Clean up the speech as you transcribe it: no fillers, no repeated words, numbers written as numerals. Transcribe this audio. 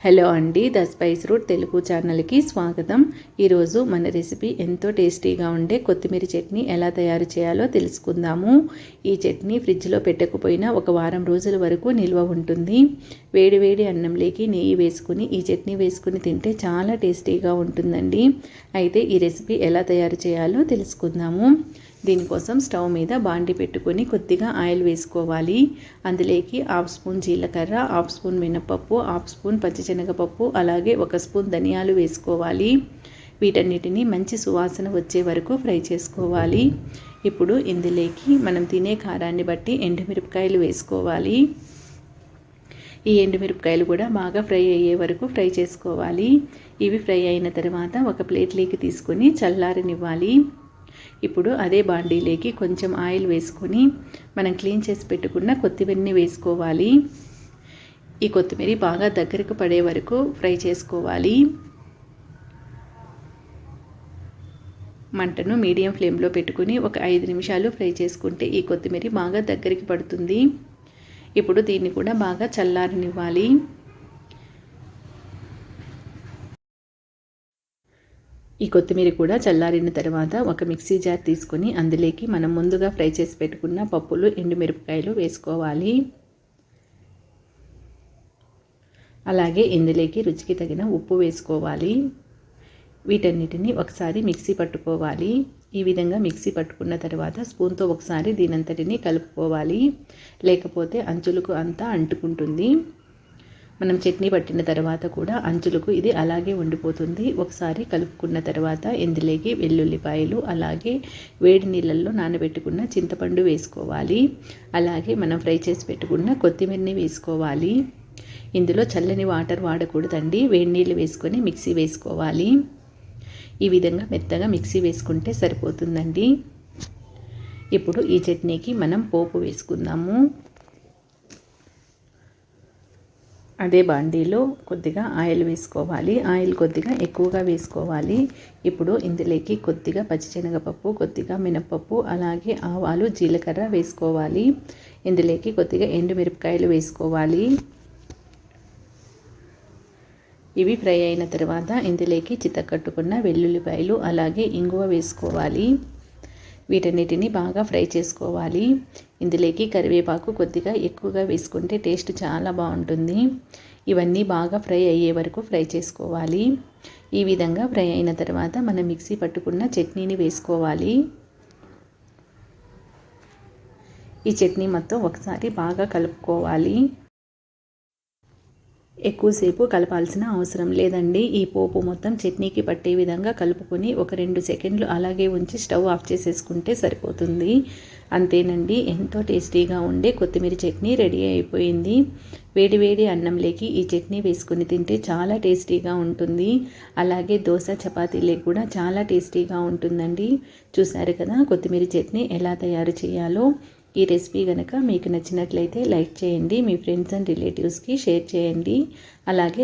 Hello అండి, the spice route Telugu ఛానల్కి స్వాగతం. ఈరోజు మన రెసిపీ ఎంతో టేస్టీగా ఉండే కొత్తిమీర చట్నీ ఎలా తయారు చేయాలో తెలుసుకుందాము. ఈ చట్నీ ఫ్రిడ్జ్లో పెట్టకపోయినా ఒక వారం రోజుల వరకు నిల్వ ఉంటుంది. వేడి అన్నంలోకి నెయ్యి వేసుకుని ఈ చట్నీ వేసుకుని తింటే చాలా టేస్టీగా ఉంటుందండి. అయితే ఈ రెసిపీ ఎలా తయారు చేయాలో తెలుసుకుందాము. దీనికోసం స్టవ్ మీద బాండి పెట్టుకొని కొద్దిగా ఆయిల్ వేసుకోవాలి. అందులోకి 1/2 స్పూన్ జీలకర్ర, 1/2 స్పూన్ మినపప్పు, 1/2 స్పూన్ పచ్చిశనగపప్పు, అలాగే 1 స్పూన్ ధనియాలు వేసుకోవాలి. వీటన్నిటిని మంచి సువాసన వచ్చే వరకు ఫ్రై చేసుకోవాలి. ఇప్పుడు ఇందులోకి మనం తినే కారాన్ని బట్టి ఎండుమిరపకాయలు వేసుకోవాలి. ఈ ఎండుమిరపకాయలు కూడా బాగా ఫ్రై అయ్యే వరకు ఫ్రై చేసుకోవాలి. ఇవి ఫ్రై అయిన తర్వాత ఒక ప్లేట్లోకి తీసుకొని చల్లారనివ్వాలి. ఇప్పుడు అదే బాండీలోకి కొంచెం ఆయిల్ వేసుకొని మనం క్లీన్ చేసి పెట్టుకున్న కొత్తిమీరని వేసుకోవాలి. ఈ కొత్తిమీర బాగా దగ్గరకు పడే వరకు ఫ్రై చేసుకోవాలి. మంటను మీడియం ఫ్లేమ్లో పెట్టుకుని ఒక 5 నిమిషాలు ఫ్రై చేసుకుంటే ఈ కొత్తిమీర బాగా దగ్గరికి పడుతుంది. ఇప్పుడు దీన్ని కూడా బాగా చల్లారనివ్వాలి. ఈ కొత్తిమీర కూడా చల్లారిన తర్వాత ఒక మిక్సీ జార్ తీసుకొని అందులోకి మనం ముందుగా ఫ్రై చేసి పెట్టుకున్న పప్పులు, ఎండుమిరపకాయలు వేసుకోవాలి. అలాగే ఇందులోకి రుచికి తగిన ఉప్పు వేసుకోవాలి. వీటన్నిటిని ఒకసారి మిక్సీ పట్టుకోవాలి. ఈ విధంగా మిక్సీ పట్టుకున్న తర్వాత స్పూన్తో ఒకసారి దీనంతటిని కలుపుకోవాలి, లేకపోతే అంచులకు అంతా అంటుకుంటుంది. మనం చట్నీ పట్టిన తర్వాత కూడా అంచులకు ఇది అలాగే ఉండిపోతుంది. ఒకసారి కలుపుకున్న తర్వాత ఇందులోకి వెల్లుల్లిపాయలు, అలాగే వేడి నీళ్ళల్లో నానబెట్టుకున్న చింతపండు వేసుకోవాలి. అలాగే మనం ఫ్రై చేసి పెట్టుకున్న కొత్తిమీరని వేసుకోవాలి. ఇందులో చల్లని వాటర్ వాడకూడదండి, వేడి నీళ్ళు వేసుకొని మిక్సీ వేసుకోవాలి. ఈ విధంగా మెత్తగా మిక్సీ వేసుకుంటే సరిపోతుందండి. ఇప్పుడు ఈ చట్నీకి మనం పోపు వేసుకుందాము. అదే బాండీలో కొద్దిగా ఆయిల్ వేసుకోవాలి. ఆయిల్ కొద్దిగా ఎక్కువగా వేసుకోవాలి. ఇప్పుడు ఇందులోకి కొద్దిగా పచ్చిశనగపప్పు, కొద్దిగా మినపప్పు, అలాగే ఆవాలు, జీలకర్ర వేసుకోవాలి. ఇందులోకి కొద్దిగా ఎండుమిరపకాయలు వేసుకోవాలి. ఇవి ఫ్రై అయిన తర్వాత ఇందులోకి చితకట్టుకున్న వెల్లుల్లిపాయలు, అలాగే ఇంగువ వేసుకోవాలి. వీటన్నిటిని బాగా ఫ్రై చేసుకోవాలి. ఇందులోకి కరివేపాకు కొద్దిగా ఎక్కువగా వేసుకుంటే టేస్ట్ చాలా బాగుంటుంది. ఇవన్నీ బాగా ఫ్రై అయ్యే వరకు ఫ్రై చేసుకోవాలి. ఈ విధంగా ఫ్రై అయిన తర్వాత మనం మిక్సీ పట్టుకున్న చట్నీని వేసుకోవాలి. ఈ చట్నీ మొత్తం ఒకసారి బాగా కలుపుకోవాలి. ఎక్కువసేపు కలపాల్సిన అవసరం లేదండి. ఈ పోపు మొత్తం చట్నీకి పట్టే విధంగా కలుపుకొని ఒక 2 సెకండ్లు అలాగే ఉంచి స్టవ్ ఆఫ్ చేసేసుకుంటే సరిపోతుంది. అంతేనండి, ఎంతో టేస్టీగా ఉండే కొత్తిమీర చట్నీ రెడీ అయిపోయింది. వేడి అన్నంలోకి ఈ చట్నీ వేసుకొని తింటే చాలా టేస్టీగా ఉంటుంది. అలాగే దోశ, చపాతీలోకి కూడా చాలా టేస్టీగా ఉంటుందండి. చూసారు కదా కొత్తిమీర చట్నీ ఎలా తయారు చేయాలో. ఈ రెసిపీ కనుక మీకు నచ్చినట్లయితే లైక్ చేయండి, మీ ఫ్రెండ్స్ అండ్ రిలేటివ్స్కి షేర్ చేయండి. అలాగే